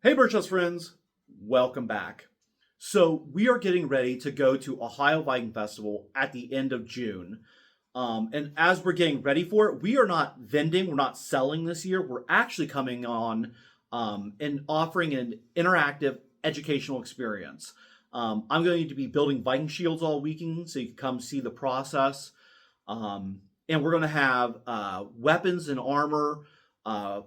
Hey Birchhouse friends, welcome back. So we are getting ready to go to Ohio Viking Festival at the end of June. And as we're getting ready for it, we are not vending, we're not selling this year. We're actually coming on and offering an interactive educational experience. I'm going to be building Viking Shields all weekend, so you can come see the process. And we're going to have weapons and armor,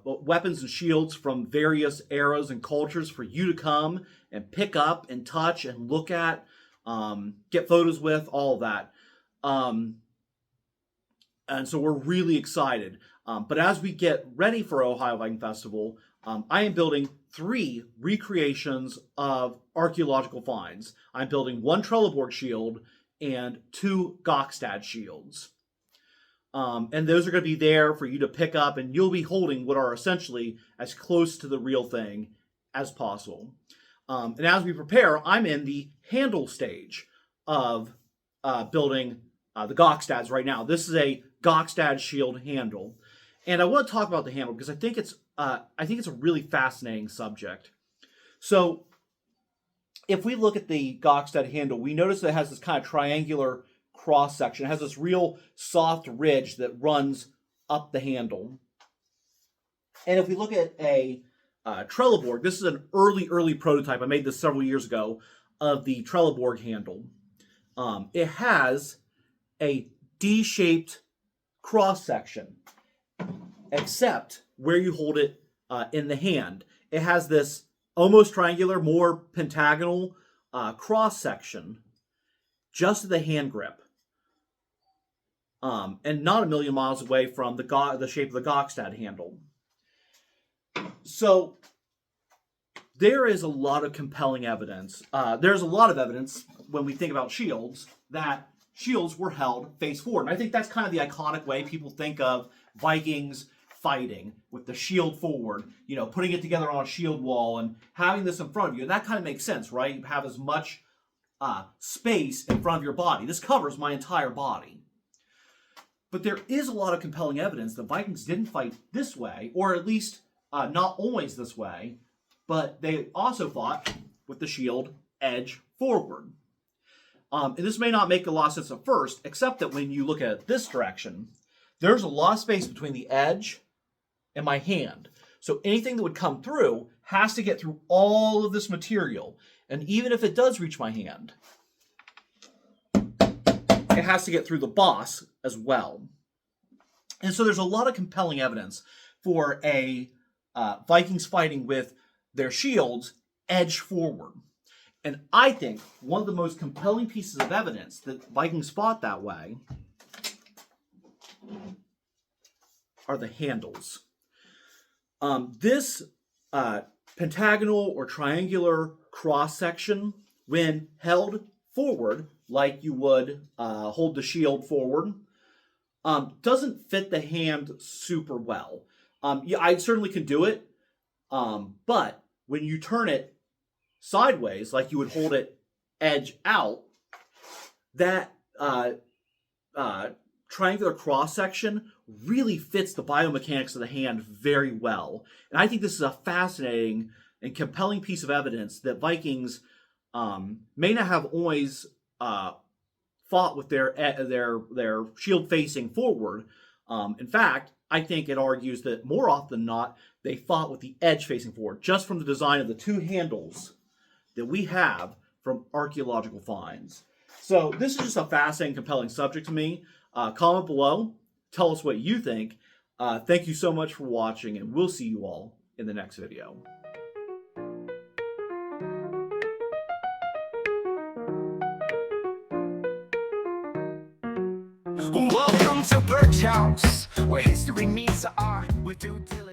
weapons and shields from various eras and cultures for you to come and pick up and touch and look at, get photos with, all of that. And so we're really excited. But as we get ready for Ohio Viking Festival, I am building 3 recreations of archaeological finds. I'm building 1 Trelleborg shield and 2 Gokstad shields. And those are going to be there for you to pick up, and you'll be holding what are essentially as close to the real thing as possible. And as we prepare, I'm in the handle stage of building the Gokstads right now. This is a Gokstad shield handle, and I want to talk about the handle because I think it's a really fascinating subject. So, if we look at the Gokstad handle, we notice that it has this kind of triangular cross section. It has this real soft ridge that runs up the handle. And if we look at a Trelleborg, this is an early prototype. I made this several years ago of the Trelleborg handle. It has a D-shaped cross section, except where you hold it in the hand. It has this almost triangular, more pentagonal cross section just at the hand grip. And not a million miles away from the shape of the Gokstad handle. So there is a lot of compelling evidence. There's a lot of evidence when we think about shields that shields were held face forward. And I think that's kind of the iconic way people think of Vikings fighting, with the shield forward, putting it together on a shield wall and having this in front of you. And that kind of makes sense, right? You have as much space in front of your body. This covers my entire body. But there is a lot of compelling evidence that Vikings didn't fight this way, or at least not always this way, but they also fought with the shield edge forward. And this may not make a lot of sense at first, except that when you look at this direction, there's a lot of space between the edge and my hand. So anything that would come through has to get through all of this material. And even if it does reach my hand, it has to get through the boss as well. And so there's a lot of compelling evidence for Vikings fighting with their shields edge forward. And I think one of the most compelling pieces of evidence that Vikings fought that way are the handles. This pentagonal or triangular cross section, when held forward, like you would hold the shield forward, doesn't fit the hand super well. Yeah, I certainly can do it, but when you turn it sideways, like you would hold it edge out, that triangular cross section really fits the biomechanics of the hand very well. And I think this is a fascinating and compelling piece of evidence that Vikings may not have always fought with their shield facing forward. In fact, I think it argues that more often than not, they fought with the edge facing forward, just from the design of the 2 handles that we have from archaeological finds. So this is just a fascinating, compelling subject to me. Comment below, tell us what you think. Thank you so much for watching, and we'll see you all in the next video. Welcome to Birch House, where history meets art with due diligence.